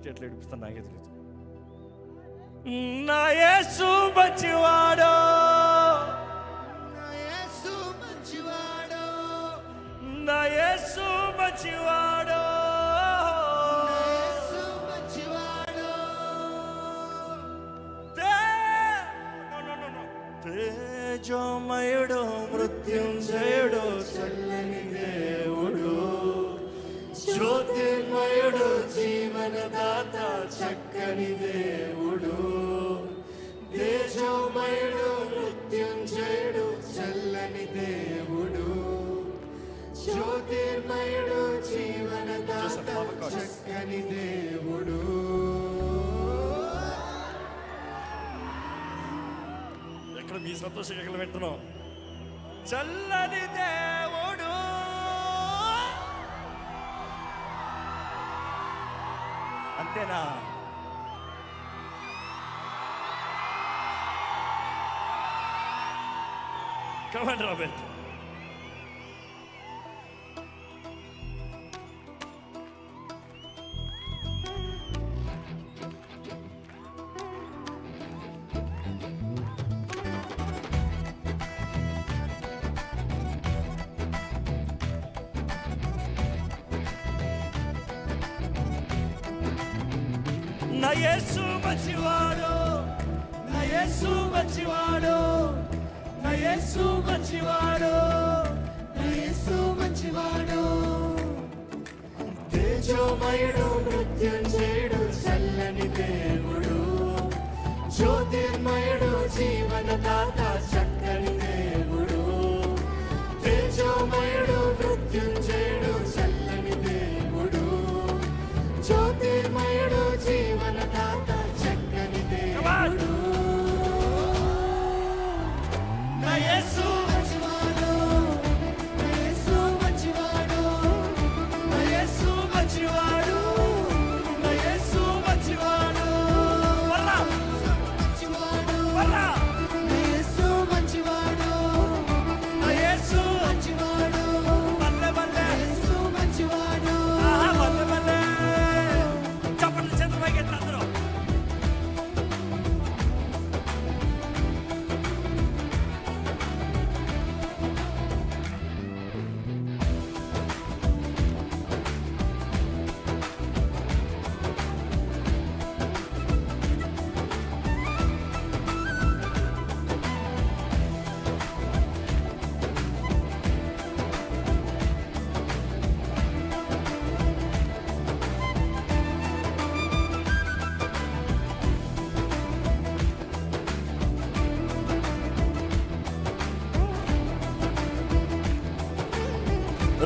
ఎట్లా ఏడిపిస్తాను నాకే తెలియదు. నా యేసు మంచివాడో, నా యేసు మంచివాడో, నా యేసు మంచివాడో, నా యేసు మంచివాడో. తేజోమయుడు మృత్యుంజయుడు చల్లని దేవుడు, జ్యోతిర్మయుడు జీవనదాత చక్కని దేవుడు. తేజోమయుడు మృత్యుంజయుడు చల్లని దేవుడు, జ్యోతిర్మయుడు జీవనదాత చక్కని దేవుడు. ఎక్కడ మీ సంతోషం ఎక్కడ వింటున్నాం? చల్లని దేవుడు, అంతేనా? Command Robert. నా యేసు మంచివాడు, నా యేసు మంచివాడు, నా యేసు మంచివాడు, నా యేసు మంచివాడు. తేజోమయుడు మృత్యుంజయుడు చల్లని దేవుడు, జ్యోతిర్మయుడు జీవనదాత చక్కని దేవుడు. తేజోమయుడు మృత్యుంజయుడు చల్లని దేవుడు, జ్యోతిర్మయుడు జీవనదాత చక్కని దేవుడు. నా యేసు మంచివాడు, నా యేసు మంచివాడు, నా యేసు మంచివాడు, నా యేసు మంచివాడు. వర్రా మంచివాడు, వర్రా, నా యేసు మంచివాడు, నా యేసు మంచివాడు, బల్లె బల్లె, నా యేసు మంచివాడు. ఆహా బల్లె బల్లె. చప్పట్లు చేతులు పైకెత్తి అందరూ.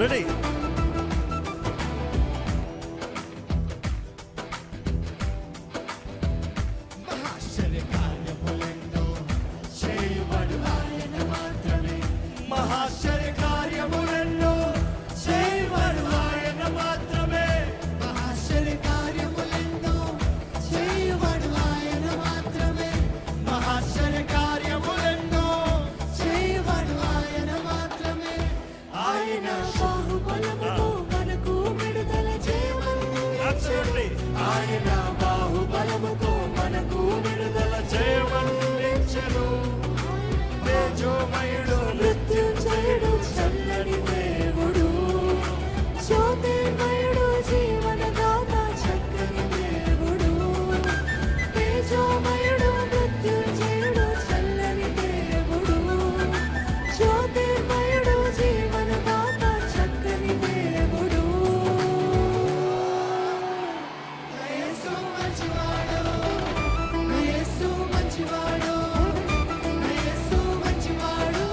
రెడీ? మహాశ్చర్య కార్యములెన్నో చేయువాడు ఆయన మాత్రమే. మహాశ్చర్య కార్యములెన్నో చేయవాడు ఆయన మాత్రమే. మహాశ్చర్య కార్యములెన్నో చేయువాడు ఆయన మాత్రమే. మహాశ్చర్య కార్యములెన్నో చేయువాడు ఆయన మాత్రమే. ఆయన బాహుబలముతో మనకు విడుదల Absolutely. చేయమని, ఆయన బాహుబలముతో మనకు విడుదల చేయమనించెను. తేజోమయుడు మృత్యుంజయుడు చల్లని దేవుడు, జ్యోతిర్మయుడు జీవనదాత చక్కని దేవుడు. తేజోమయుడు మృత్యుంజయుడు చల్లని దేవుడు, జ్యోతిర్మయుడు జీవనదాత చక్కని దేవుడు. నా యేసు మంచివాడు, నా యేసు మంచివాడు, నా యేసు మంచివాడు,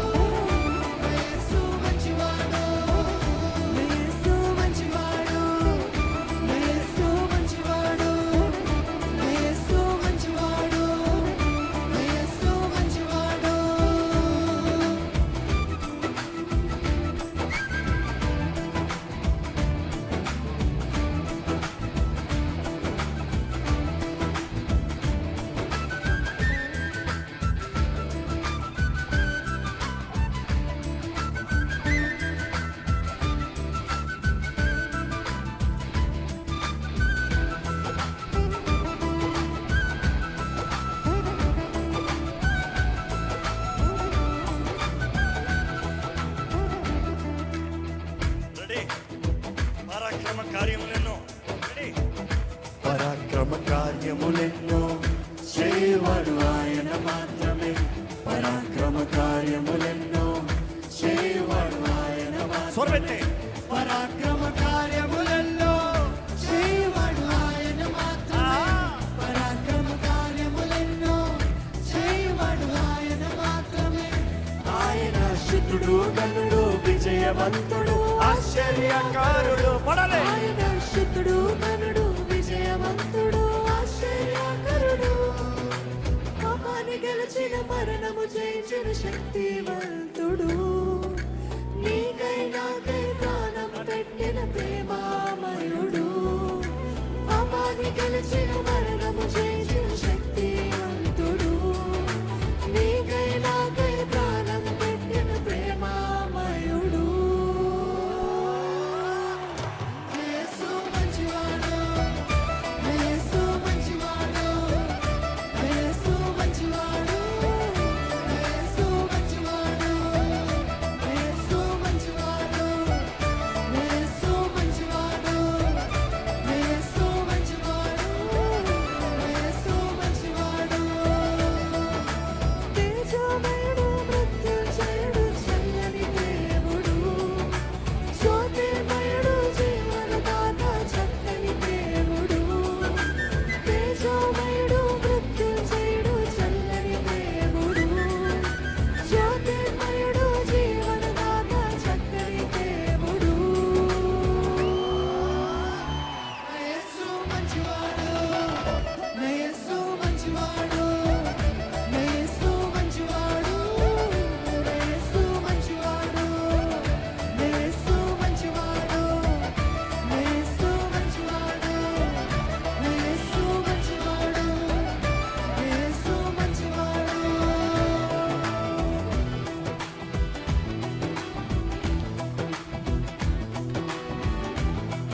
పరాక్రమ కార్యములెన్నో చేయవాడు ఆయన మాత్రమే. పరాక్రమ కార్యములెన్నో చేయవాడు ఆయన మాత్రమే. పరాక్రమ కార్యములెన్నో చేయవాడు ఆయన మాత్రమే. పరాక్రమ కార్యములెన్నో చేయవాడు ఆయన మాత్రమే. ఆయన శుద్ధుడు గనుడు విజయవంతుడు ఆశ్చర్యకారుడు. పడాలి. ఆయన శుద్ధుడు ఘనుడు విజయవంతుడు ఆశ్చర్యకరుడు. పాపాన్ని గెలిచిన మరణము జయించిన శక్తివంతుడు. నీకై నాకై ప్రాణం పెట్టిన ప్రేమామయుడు. పాపాన్ని గెలిచిన మరణము జయించిన